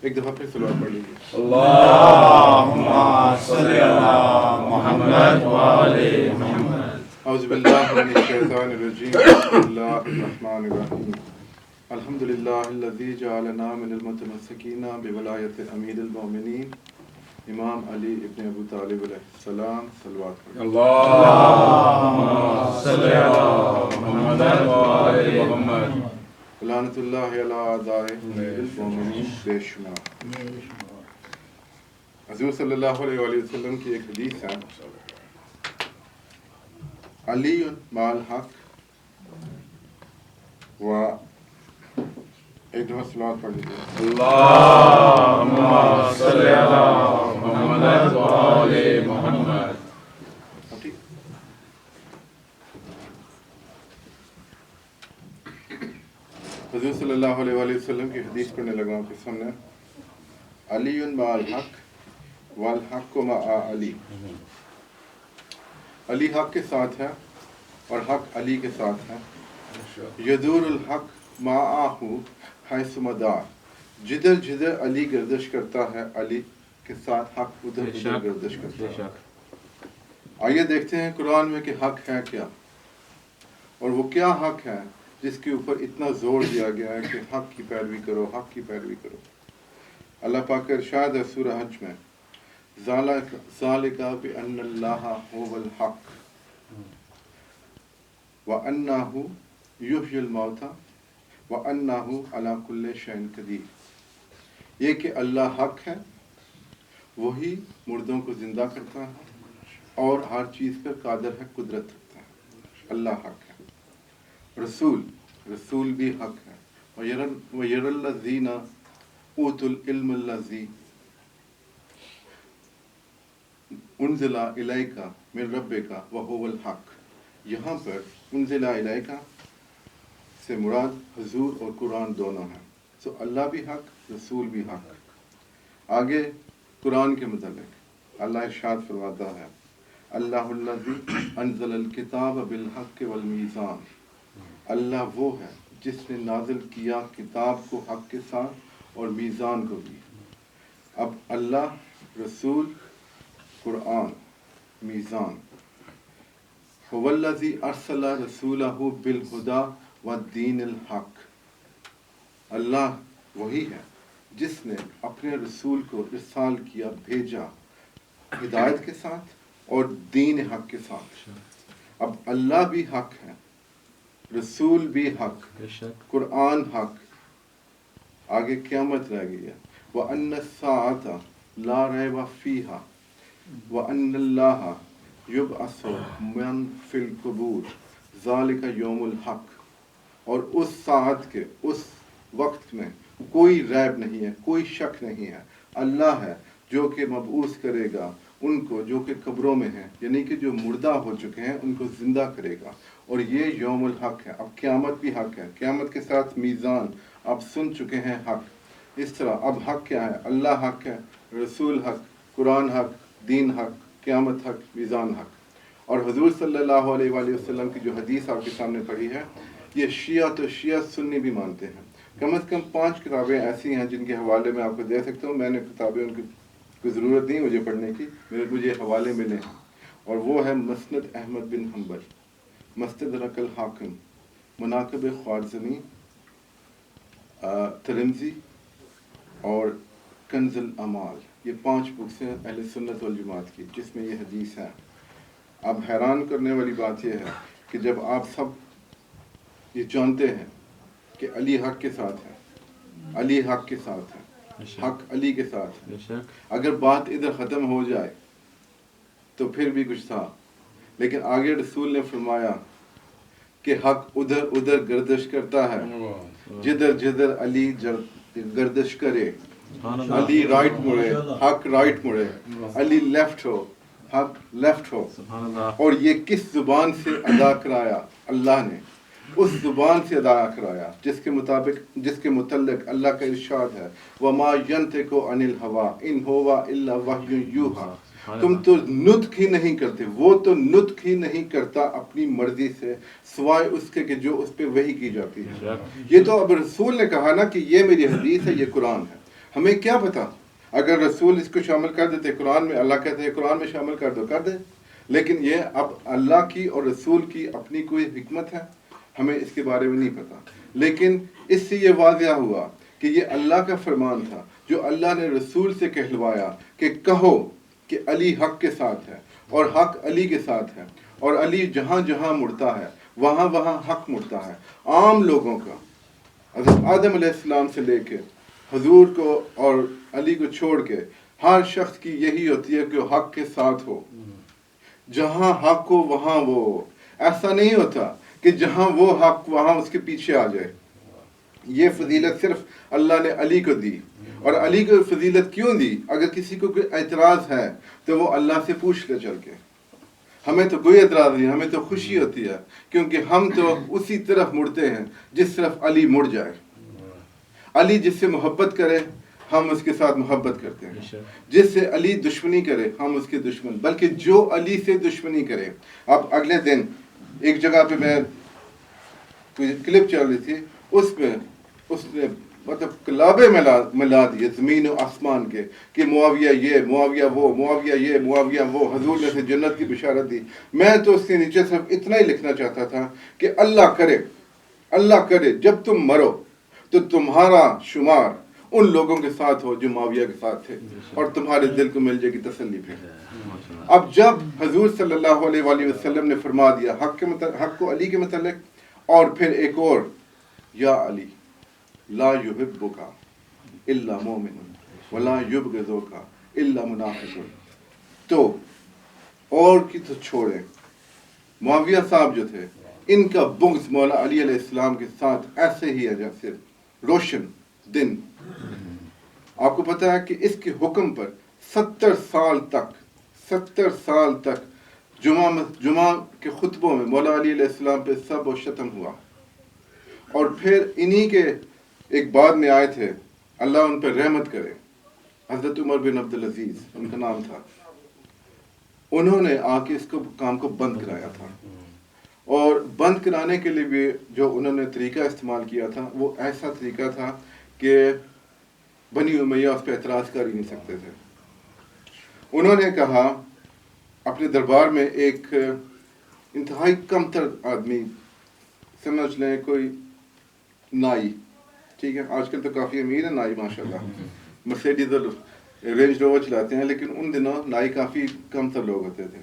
ایک دفعہ پھر صلوات پڑھ لیجیے. اللہم صلی علی محمد وآل محمد. اعوذ باللہ من الشیطان الرجیم. بسم اللہ الرحمن الرحیم. الحمد للہ الذی جعلنا من المتمسکین بولایت امیر المؤمنین امام علی ابن ابو طالب علیہ السلام. صلوات پڑھیں. اللہم صلی علی محمد وآل محمد. لعنت اللہ علی اعداء امیر المؤمنین. بے شمار. حضور صلی اللہ علیہ وآلہ وسلم کی ایک حدیث ہے، علی مع الحق و ایک دفعہ صلوات پڑھ لیجیے. اللہم صلی علی محمد وآل محمد. ٹھیک. حضور صلی اللہ علیہ وآلہ وسلم کی حدیث پڑھنے لگا آپ کے سامنے. علی مع الحق والحق مع علی. علی حق کے ساتھ ہے اور حق علی کے ساتھ ہے. یدور الحق معہ حیث مدار. جدھر جدھر علی گردش کرتا ہے علی کے ساتھ حق ادھر ادھر گردش کرتا ہے. آئیے دیکھتے ہیں قرآن میں کہ حق ہے کیا، اور وہ کیا حق ہے جس کے اوپر اتنا زور دیا گیا ہے کہ حق کی پیروی کرو، حق کی پیروی کرو. اللہ پاک کا ارشاد ہے سورہ حج میں، ذالک بأن اللہ هو الحق وأنہ یحیی الموتى وأنہ علی کل شیء قدیر. یہ کہ اللہ حق ہے، وہی مردوں کو زندہ کرتا ہے اور ہر چیز پر قادر ہے، قدرت رکھتا ہے. اللہ حق ہے. رسول بھی حق ہے. وَيَرَى الَّذِينَ أُوتُوا الْعِلْمَ الَّذِي أُنزِلَ إِلَيْكَ مِن رَبِّكَ وَهُوَ الْحَقُّ. یہاں پر انزل الیک سے مراد حضور اور قرآن دونوں ہیں. سو اللہ بھی حق، رسول بھی حق. آگے قرآن کے متعلق اللہ ارشاد فرماتا ہے، اللہ الذی انزل الکتاب بالحق والمیزان. اللہ وہ ہے جس نے نازل کیا کتاب کو حق کے ساتھ اور میزان کو بھی. اب اللہ، رسول، قرآن، میزان. هو الذی ارسل رسولہ بالہدی والدین الحق. اللہ وہی ہے جس نے اپنے رسول کو ارسال کیا، بھیجا ہدایت کے ساتھ اور دین حق کے ساتھ. اب اللہ بھی حق ہے، رسول بھی حق، قرآن حق. آگے قیامت رہ گئی ہے. وَأَنَّ السَّاعَةَ لَا رَيْبَ فِيهَا وَأَنَّ اللَّهَ يُبْعَثُ مَن فِي الْقُبُورِ ذَلِكَ يَوْمُ الْحَقِّ. اور اس ساعت کے، اس وقت میں کوئی ریب نہیں ہے، کوئی شک نہیں ہے. اللہ ہے جو کہ مبعوث کرے گا ان کو جو کہ قبروں میں ہیں، یعنی کہ جو مردہ ہو چکے ہیں ان کو زندہ کرے گا. اور یہ یوم الحق ہے. اب قیامت بھی حق ہے، قیامت کے ساتھ میزان. آپ سن چکے ہیں حق. اس طرح اب حق کیا ہے؟ اللہ حق ہے، رسول حق، قرآن حق، دین حق، قیامت حق، میزان حق. اور حضور صلی اللہ علیہ وآلہ وسلم کی جو حدیث آپ کے سامنے پڑھی ہے، یہ شیعہ تو شیعہ سنی بھی مانتے ہیں. کم از کم 5 کتابیں ایسی ہیں جن کے حوالے میں آپ کو دے سکتا ہوں. میں نے کتابیں ان کی ضرورت نہیں مجھے پڑھنے کی، مجھے حوالے ملے ہیں. اور وہ ہے مسند احمد بن حنبل، مستدرک الحاکم، مناقب خوارزمی، ترمذی اور کنز الاعمال. یہ 5 بکس ہیں اہل سنت والجماعت کی جس میں یہ حدیث ہے. اب حیران کرنے والی بات یہ ہے کہ جب آپ سب یہ جانتے ہیں کہ علی حق کے ساتھ ہے، علی حق کے ساتھ ہے، حق علی کے ساتھ ہے، اگر بات ادھر ختم ہو جائے تو پھر بھی کچھ تھا. لیکن آگے رسول نے فرمایا کہ حق ادھر ادھر گردش کرتا ہے، جدھر جدھر علی گردش کرے علی رائٹ مڑے، حق رائٹ مڑے، علی لیفٹ ہو، حق لیفٹ ہو. اور یہ کس زبان سے ادا کرایا؟ اللہ نے اس زبان سے ادا کرایا جس کے مطابق، جس کے متعلق اللہ کا ارشاد ہے، وَمَا يَنْطِقُ عَنِ الْهَوَىٰ إِنْ هُوَ إِلَّا وَحْيٌ يُوحَىٰ. تم تو نطق ہی نہیں کرتے، وہ تو نطق ہی نہیں کرتا اپنی مرضی سے سوائے اس کے کہ جو اس پہ وحی کی جاتی ہے. یہ تو اب رسول نے کہا نا کہ یہ میری حدیث ہے، یہ قرآن ہے. ہمیں کیا پتا، اگر رسول اس کو شامل کر دیتے قرآن میں، اللہ کہتے ہیں قرآن میں شامل کر دو، کر دے، لیکن یہ اب اللہ کی اور رسول کی اپنی کوئی حکمت ہے، ہمیں اس کے بارے میں نہیں پتا. لیکن اس سے یہ واضح ہوا کہ یہ اللہ کا فرمان تھا جو اللہ نے رسول سے کہلوایا کہ کہو کہ علی حق کے ساتھ ہے اور حق علی کے ساتھ ہے، اور علی جہاں جہاں مڑتا ہے وہاں وہاں حق مڑتا ہے. عام لوگوں کا حضرت آدم علیہ السلام سے لے کے حضور کو اور علی کو چھوڑ کے ہر شخص کی یہی ہوتی ہے کہ وہ حق کے ساتھ ہو. جہاں حق ہو وہاں وہ ہو. ایسا نہیں ہوتا کہ جہاں وہ حق وہاں اس کے پیچھے آ جائے. یہ فضیلت صرف اللہ نے علی کو دی. اور علی کو فضیلت کیوں دی؟ اگر کسی کو کوئی اعتراض ہے تو وہ اللہ سے پوچھ لے چل کے. ہمیں تو کوئی اعتراض نہیں، ہمیں تو خوشی ہوتی ہے کیونکہ ہم تو اسی طرف مڑتے ہیں جس طرف علی مڑ جائے. علی جس سے محبت کرے ہم اس کے ساتھ محبت کرتے ہیں، جس سے علی دشمنی کرے ہم اس کے دشمن، بلکہ جو علی سے دشمنی کرے. اب اگلے دن ایک جگہ پہ میں کوئی کلپ چل رہی تھی، اس نے مطلب کلابے ملا دیے زمین و آسمان کے کہ معاویہ یہ، معاویہ وہ، معاویہ یہ، معاویہ وہ، حضور نے سے جنت کی بشارت دی. میں تو اس کے نیچے صرف اتنا ہی لکھنا چاہتا تھا کہ اللہ کرے جب تم مرو تو تمہارا شمار ان لوگوں کے ساتھ ہو جو معاویہ کے ساتھ تھے، اور تمہارے دل کو مل جائے گی تسلی پھر. اب جب حضور صلی اللہ علیہ وآلہ وسلم نے فرما دیا حق کو علی کے متعلق، اور پھر ایک اور، یا علی لا یحبک الا مومن ولا یبغضک الا منافق، تو اور کی تو چھوڑے. معاویہ صاحب جو تھے ان کا بغض مولا علی علیہ السلام کے ساتھ ایسے ہی ہے جیسے روشن دن. آپ کو پتہ ہے کہ اس کے حکم پر 70 سال تک جمعہ کے خطبوں میں مولا علی علیہ السلام پہ سب و شتم ہوا. اور پھر انہی کے ایک بعد میں آئے تھے، اللہ ان پر رحمت کرے، حضرت عمر بن عبدالعزیز ان کا نام تھا. انہوں نے آ کے اس کو کام کو بند کرایا تھا. اور بند کرانے کے لیے بھی جو انہوں نے طریقہ استعمال کیا تھا وہ ایسا طریقہ تھا کہ بنی امیہ اس پہ اعتراض کر ہی نہیں سکتے تھے. انہوں نے کہا اپنے دربار میں ایک انتہائی کم تر آدمی، سمجھ لیں کوئی نائی، ٹھیک ہے، آج کل تو کافی امیر ہے نائی ماشاءاللہ، مرسیڈیز اور رینج روور چلاتے ہیں، لیکن ان دنوں نائی کافی کم تر لوگ ہوتے تھے.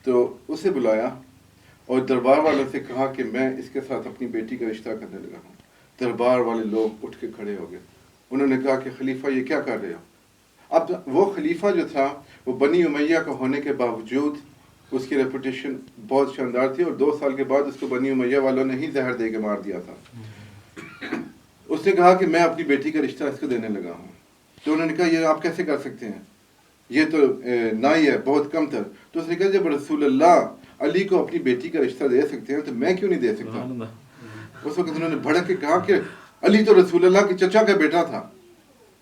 تو اسے بلایا اور دربار والوں سے کہا کہ میں اس کے ساتھ اپنی بیٹی کا رشتہ کرنے لگا ہوں. دربار والے لوگ اٹھ کے کھڑے ہو گئے. انہوں نے کہا کہ خلیفہ یہ کیا کر رہے ہو؟ اب وہ خلیفہ جو تھا وہ بنی امیہ کا ہونے کے باوجود اس کی ریپوٹیشن بہت شاندار تھی، اور 2 سال کے بعد اس کو بنی امیہ والوں نے ہی زہر دے کے مار دیا تھا. اس نے کہا کہ میں اپنی بیٹی کا رشتہ اس کو دینے لگا ہوں. تو انہوں نے کہا یہ آپ کیسے کر سکتے ہیں، یہ تو نائی ہے بہت کم تر. تو اس نے کہا جب رسول اللہ علی کو اپنی بیٹی کا رشتہ دے سکتے ہیں تو میں کیوں نہیں دے سکتا. اس وقت انہوں نے بھڑک کے کہا کہ علی تو رسول اللہ کے چچا کا بیٹا تھا.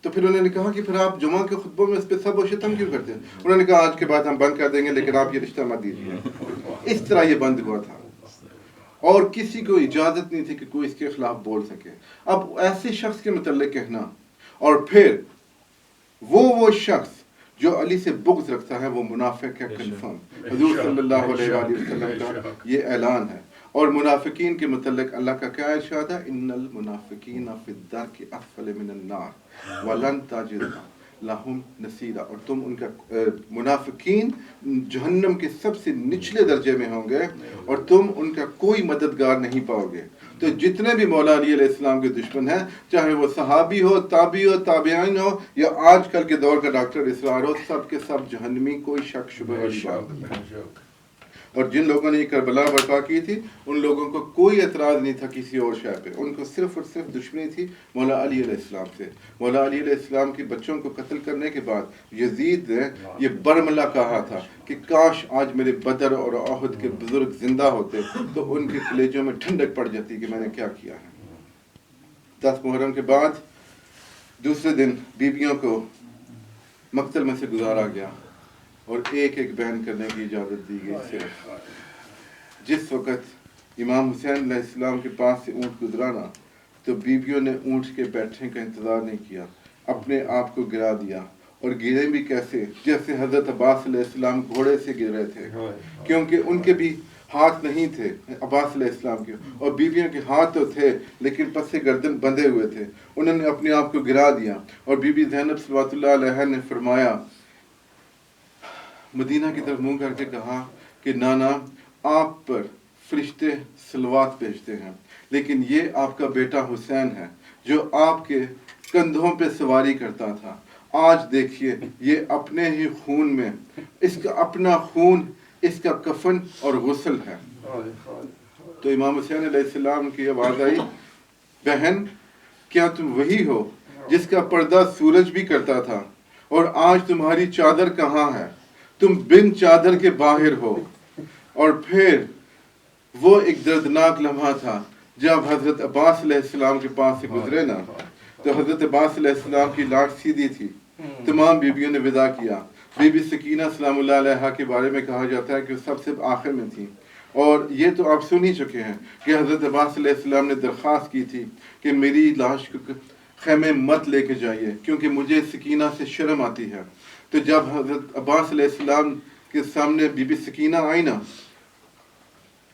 تو پھر انہوں نے کہا کہ پھر آپ جمعہ کے خطبوں میں اس پہ سب و شتم کیوں کرتے ہیں؟ انہوں نے کہا آج کے بعد ہم بند کر دیں گے، لیکن آپ یہ رشتہ مت دیجیے. اس طرح یہ بند ہوا تھا، اور کسی کو اجازت نہیں تھی کہ کوئی اس کے خلاف بول سکے. اب ایسے شخص کے متعلق کہنا، اور پھر وہ شخص جو علی سے بغض رکھتا ہے وہ منافق ہے کنفرم. حضور صلی اللہ علیہ وآلہ وسلم کا یہ اعلان ہے. اور منافقین کے متعلق اللہ کا کیا ارشاد ہے؟ ان المنافقین فی الدرک اسفل من النار ولن تجد لہم نصیرا. اور تم ان کا منافقین جہنم کے سب سے نچلے درجے میں ہوں گے اور تم ان کا کوئی مددگار نہیں پاؤ گے. تو جتنے بھی مولا علی علیہ السلام کے دشمن ہیں، چاہے وہ صحابی ہو، تابعی ہو، تابعین ہو، یا آج کل کے دور کا ڈاکٹر اسرار ہو، سب کے سب جہنمی، کوئی شک شبہ والی بات نہیں. اور جن لوگوں نے یہ کربلا برپا کی تھی ان لوگوں کو کوئی اعتراض نہیں تھا کسی اور شے پہ، ان کو صرف اور صرف دشمنی تھی مولا علی علیہ السلام سے. مولا علی علیہ السلام کے بچوں کو قتل کرنے کے بعد یزید نے یہ برملا کہا تھا کہ کاش آج میرے بدر اور احد کے بزرگ زندہ ہوتے تو ان کے کلیجوں میں ٹھنڈک پڑ جاتی کہ میں نے کیا کیا ہے. 10 محرم کے بعد دوسرے دن بیویوں کو مقتل میں سے گزارا گیا اور ایک بیان کرنے کی اجازت دی گئی. صرف جس وقت امام حسین علیہ السلام کے پاس سے اونٹ گزرانا تو بیویوں نے اونٹ کے بیٹھنے کا انتظار نہیں کیا، اپنے آپ کو گرا دیا، اور گرے بھی کیسے؟ جیسے حضرت عباس علیہ السلام گھوڑے سے گر رہے تھے، کیونکہ ان کے بھی ہاتھ نہیں تھے عباس علیہ السلام کے، اور بیویوں کے ہاتھ تو تھے لیکن پس سے گردن بندھے ہوئے تھے، انہوں نے اپنے آپ کو گرا دیا۔ اور بی بی زینب صلوات اللہ علیہ نے فرمایا، مدینہ کی طرف منہ کر کے کہا کہ نانا آپ پر فرشتے صلوات بھیجتے ہیں، لیکن یہ آپ کا بیٹا حسین ہے جو آپ کے کندھوں پہ سواری کرتا تھا، آج دیکھیے یہ اپنے ہی خون میں، اس کا اپنا خون اس کا کفن اور غسل ہے۔ تو امام حسین علیہ السلام کی آواز آئی، بہن کیا تم وہی ہو جس کا پردہ سورج بھی کرتا تھا، اور آج تمہاری چادر کہاں ہے؟ تم بن چادر کے باہر ہو۔ اور پھر وہ ایک دردناک لمحہ تھا جب حضرت عباس علیہ السلام کے پاس سے گزرے نا، تو حضرت عباس علیہ السلام کی لاٹ سیدھی تھی، تمام بیبیوں نے وداع کیا۔ بی بی سکینہ سلام اللہ علیہ کے بارے میں کہا جاتا ہے کہ وہ سب سے آخر میں تھی، اور یہ تو آپ سن ہی چکے ہیں کہ حضرت عباس علیہ السلام نے درخواست کی تھی کہ میری لاش کو خیمے مت لے کے جائیے کیونکہ مجھے سکینہ سے شرم آتی ہے۔ تو جب حضرت عباس علیہ السلام کے سامنے بی بی سکینہ آئی نا،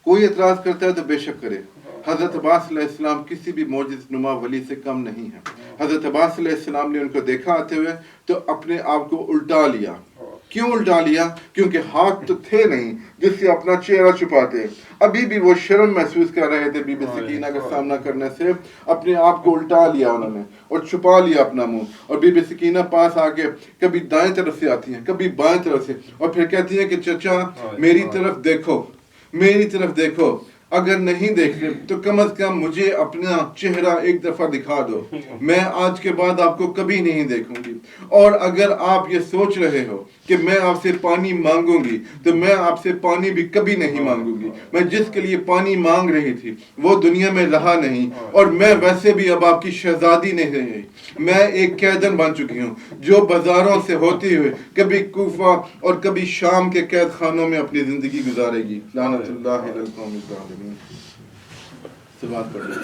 کوئی اعتراض کرتا ہے تو بے شک کرے، حضرت عباس علیہ السلام کسی بھی معجزہ نما ولی سے کم نہیں ہے۔ حضرت عباس علیہ السلام نے ان کو دیکھا آتے ہوئے تو اپنے آپ کو الٹا لیا۔ کیوں الٹا لیا؟ کیونکہ ہاتھ تو تھے نہیں جس سے اپنا چہرہ چھپاتے، ابھی بھی وہ شرم محسوس کر رہے تھے بی بی سکینہ کا سامنا کرنے سے، اپنے آپ کو الٹا لیا انہوں نے اور چھپا لیا اپنا منہ، اور بی بی سکینہ پاس آ کے کبھی دائیں طرف سے آتی ہیں کبھی بائیں طرف سے، اور پھر کہتی ہیں کہ چچا میری طرف دیکھو، میری طرف دیکھو، اگر نہیں دیکھتے تو کم از کم مجھے اپنا چہرہ ایک دفعہ دکھا دو، میں آج کے بعد آپ کو کبھی نہیں دیکھوں گی، اور اگر آپ یہ سوچ رہے ہو کہ میں آپ سے پانی مانگوں گی تو میں آپ سے پانی بھی کبھی نہیں مانگوں گی، میں جس کے لیے پانی مانگ رہی تھی وہ دنیا میں رہا نہیں، اور میں ویسے بھی اب آپ کی شہزادی نہیں رہی، میں ایک قیدن بن چکی ہوں جو بازاروں سے ہوتی ہوئے کبھی کوفہ اور کبھی شام کے قید خانوں میں اپنی زندگی گزارے گی۔ لعنت اللہ علی القوم الظالمین۔ سبحان اللہ۔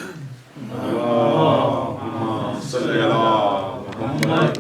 اللہم صلی علی محمد